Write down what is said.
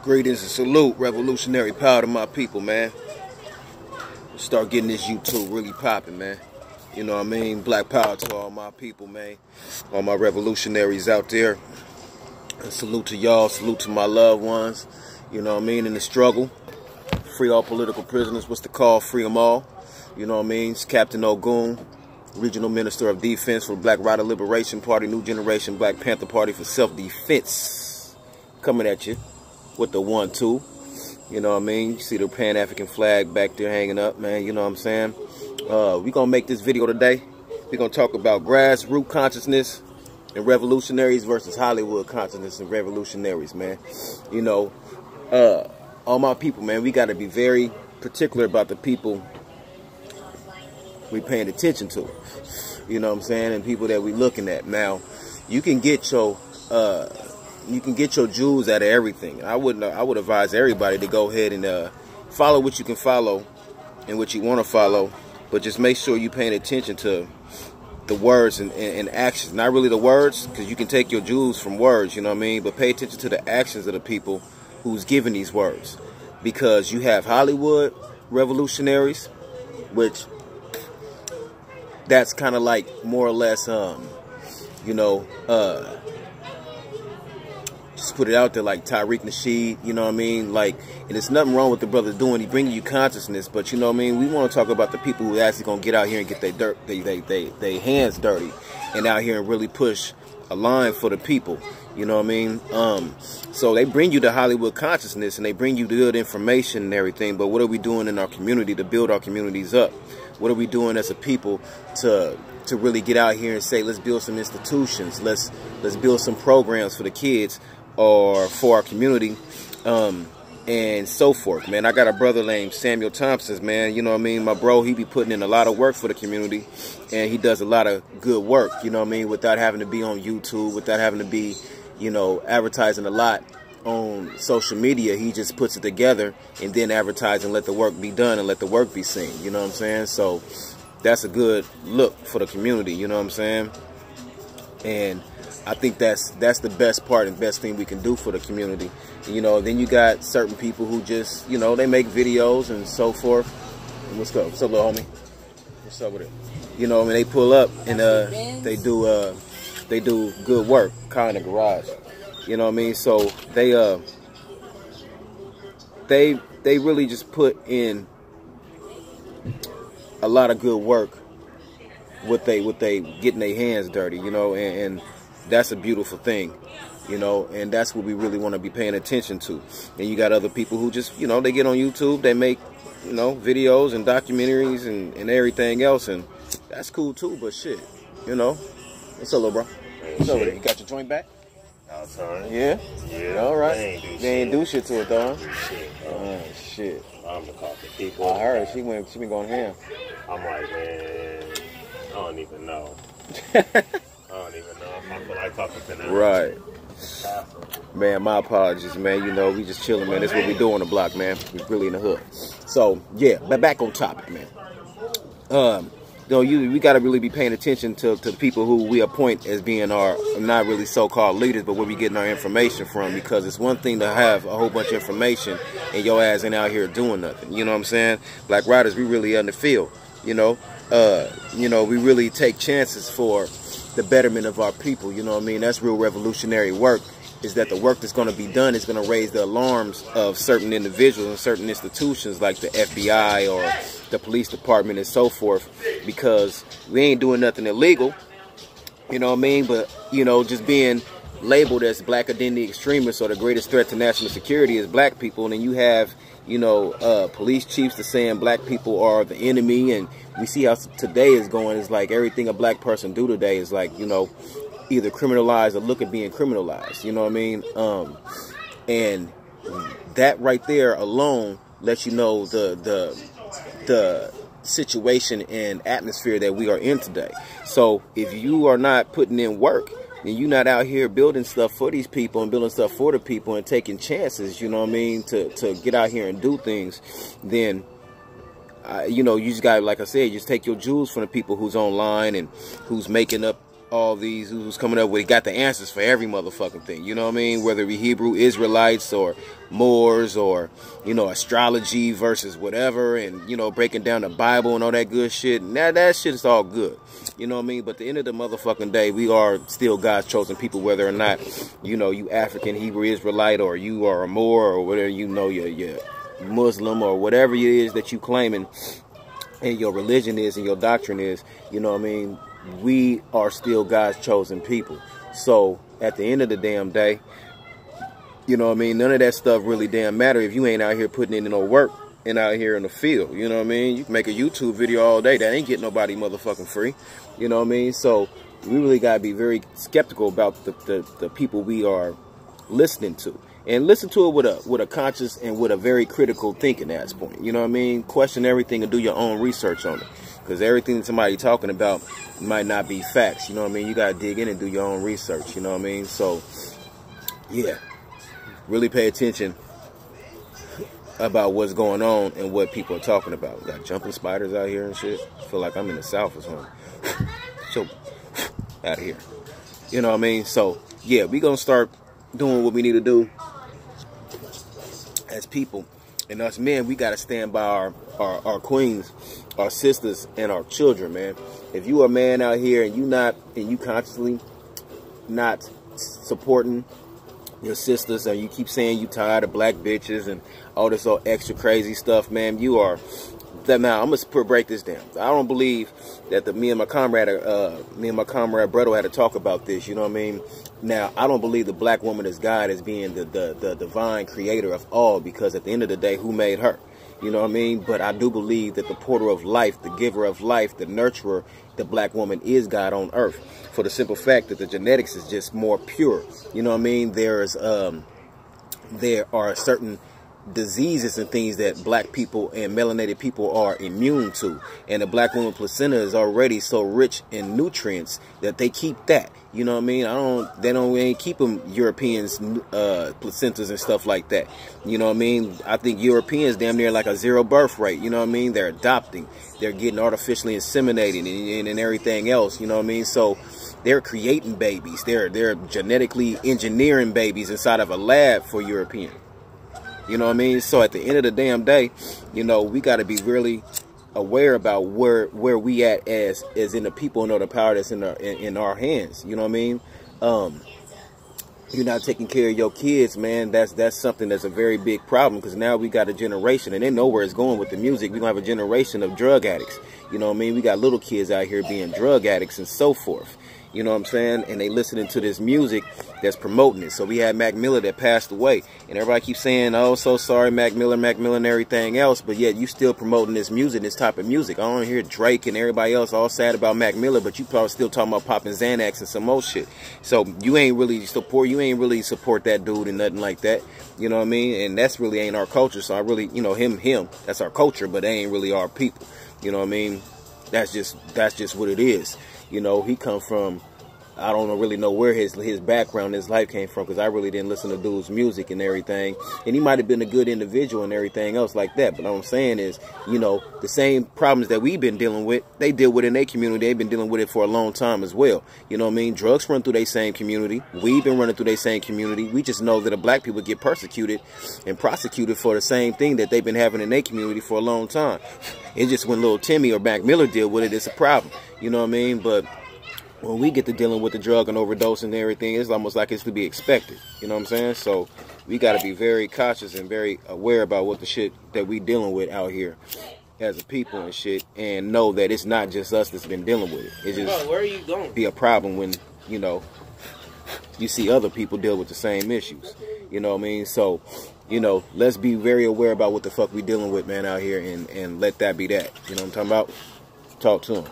Greetings and salute, revolutionary power to my people, man. Start getting this YouTube really popping, man. You know what I mean? Black power to all my people, man. All my revolutionaries out there. And salute to y'all, salute to my loved ones. You know what I mean? In the struggle. Free all political prisoners. What's the call? Free them all. You know what I mean? It's Captain Ogun, Regional Minister of Defense for Black Rider Liberation Party, New Generation Black Panther Party for Self-Defense. Coming at you with the 1-2. You know what I mean? You see the Pan-African flag back there hanging up, man. You know what I'm saying? We're going to make this video today. We're going to talk about grassroots consciousness and revolutionaries versus Hollywood consciousness and revolutionaries, man. You know, all my people, man, we got to be very particular about the people we paying attention to. You know what I'm saying? And people that we looking at. Now, you can get your jewels out of everything. I would advise everybody to go ahead and follow what you can follow and what you want to follow, but just make sure you're paying attention to the words and actions. Not really the words, because you can take your jewels from words, you know what I mean, but pay attention to the actions of the people who's giving these words. Because you have Hollywood revolutionaries, which that's kind of like more or less you know, just put it out there like Tariq Nasheed, you know what I mean? Like, and there's nothing wrong with the brother doing. He bringing you consciousness, but you know what I mean? We want to talk about the people who actually gonna get out here and get their hands dirty and out here and really push a line for the people. You know what I mean? So they bring you the Hollywood consciousness and they bring you the good information and everything. But what are we doing in our community to build our communities up? What are we doing as a people to really get out here and say, let's build some institutions, let's build some programs for the kids or for our community, and so forth, man. I got a brother named Samuel Thompson, man. You know what I mean? My bro, he be putting in a lot of work for the community, and he does a lot of good work, you know what I mean, without having to be on YouTube, without having to be, you know, advertising a lot on social media. He just puts it together and then advertise and let the work be done and let the work be seen, you know what I'm saying? So that's a good look for the community, you know what I'm saying? And I think that's the best part and best thing we can do for the community. You know, then you got certain people who just, you know, they make videos and so forth. And what's up, little homie? What's up with it? You know, I mean, they pull up and they do good work, kind of garage. You know what I mean? So they really just put in a lot of good work with they getting their hands dirty, you know, and that's a beautiful thing, you know, and that's what we really want to be paying attention to. And you got other people who just, you know, they get on YouTube, they make, you know, videos and documentaries and everything else, and that's cool too, but shit, you know. What's up, little bro? What's up with it? You got your joint back? Yeah? Yeah. All right. They ain't do shit to it, though. Shit. I'm the coffee people. I heard she been going ham. I'm like, man, I don't even know. I don't even know if I feel like talking to them. Right. Man, my apologies, man. You know, we just chilling, man. That's what we do on the block, man. We really in the hood. So, yeah, but back on topic, man. You know, we got to really be paying attention to the people who we appoint as being our, not really so-called leaders, but where we getting our information from. Because it's one thing to have a whole bunch of information and your ass ain't out here doing nothing. You know what I'm saying? Black Riders, we really in the field. You know, we really take chances for the betterment of our people. You know what I mean? That's real revolutionary work. Is that the work that's going to be done is going to raise the alarms of certain individuals and certain institutions like the FBI or the police department and so forth, because we ain't doing nothing illegal, you know what I mean? But, you know, just being labeled as black identity extremists or the greatest threat to national security is black people, and then you have, you know, police chiefs that saying black people are the enemy, and we see how today is going. It's like everything a black person do today is like, you know, either criminalized or look at being criminalized, you know what I mean? And that right there alone lets you know the situation and atmosphere that we are in today. So if you are not putting in work and you're not out here building stuff for these people and building stuff for the people and taking chances, you know what I mean, to get out here and do things, then you know, you just got, like I said, just take your jewels from the people who's online and who's making up all these who's coming up with got the answers for every motherfucking thing. You know what I mean? Whether it be Hebrew Israelites or Moors or, you know, astrology versus whatever, and, you know, breaking down the Bible and all that good shit. And that shit is all good. You know what I mean? But at the end of the motherfucking day, we are still God's chosen people, whether or not, you know, you African, Hebrew Israelite, or you are a Moor, or whatever, you know, you're Muslim, or whatever it is that you claiming and your religion is and your doctrine is. You know what I mean? We are still God's chosen people. So at the end of the damn day, you know what I mean, none of that stuff really damn matter if you ain't out here putting in no work and out here in the field. You know what I mean? You can make a YouTube video all day, that ain't getting nobody motherfucking free. You know what I mean? So we really gotta be very skeptical about the people we are listening to, and listen to it with a conscious and with a very critical thinking ass point. You know what I mean? Question everything and do your own research on it, because everything that somebody talking about might not be facts. You know what I mean? You gotta dig in and do your own research. You know what I mean? So yeah, really pay attention about what's going on and what people are talking about. We got jumping spiders out here and shit. I feel like I'm in the South or something. So out of here. You know what I mean? So yeah, we gonna start doing what we need to do as people. And us men, we gotta stand by our queens, our sisters, and our children, man. If you are a man out here and you consciously not supporting your sisters, and you keep saying you tired of black bitches and all this all extra crazy stuff, man, you are that. Now I'm gonna break this down. I don't believe that me and my comrade Bredo had to talk about this. You know what I mean? Now I don't believe the black woman is God as being the divine creator of all, because at the end of the day, who made her? You know what I mean? But I do believe that the porter of life, the giver of life, the nurturer, the black woman is God on earth, for the simple fact that the genetics is just more pure. You know what I mean? There are certain diseases and things that black people and melanated people are immune to, and the black woman placenta is already so rich in nutrients that they keep that. You know what I mean? They ain't keep them Europeans placentas and stuff like that. You know what I mean? I think Europeans damn near like a zero birth rate. You know what I mean? They're adopting, they're getting artificially inseminated and everything else. You know what I mean? So they're creating babies. They're genetically engineering babies inside of a lab for European. You know what I mean? So at the end of the damn day, you know, we got to be really aware about where we at as in the people and the power that's in our hands. You know what I mean? You're not taking care of your kids, man. That's something that's a very big problem, because now we got a generation, and they know where it's going with the music. We're gonna have a generation of drug addicts. You know what I mean? We got little kids out here being drug addicts and so forth. You know what I'm saying? And they listening to this music that's promoting it. So we had Mac Miller that passed away, and everybody keeps saying, oh, so sorry, Mac Miller, and everything else. But yet you still promoting this music, this type of music. I don't hear Drake and everybody else all sad about Mac Miller, but you probably still talking about popping Xanax and some more shit. So you ain't really support that dude and nothing like that. You know what I mean? And that's really ain't our culture. So I really, you know, him, that's our culture, but they ain't really our people. You know what I mean? That's just what it is. You know, he come from, I don't really know where his background, his life came from, because I really didn't listen to dude's music and everything. And he might have been a good individual and everything else like that. But what I'm saying is, you know, the same problems that we've been dealing with, they deal with in their community. They've been dealing with it for a long time as well. You know what I mean? Drugs run through their same community. We've been running through their same community. We just know that the black people get persecuted and prosecuted for the same thing that they've been having in their community for a long time. It's just when little Timmy or Mac Miller deal with it, it's a problem. You know what I mean? But when we get to dealing with the drug and overdose and everything, it's almost like it's to be expected. You know what I'm saying? So we got to be very cautious and very aware about what the shit that we dealing with out here as a people and shit, and know that it's not just us that's been dealing with it. It just where are you going? Be a problem when, you know, you see other people deal with the same issues. You know what I mean? So, you know, let's be very aware about what the fuck we dealing with, man, out here, and let that be that. You know what I'm talking about? Talk to them.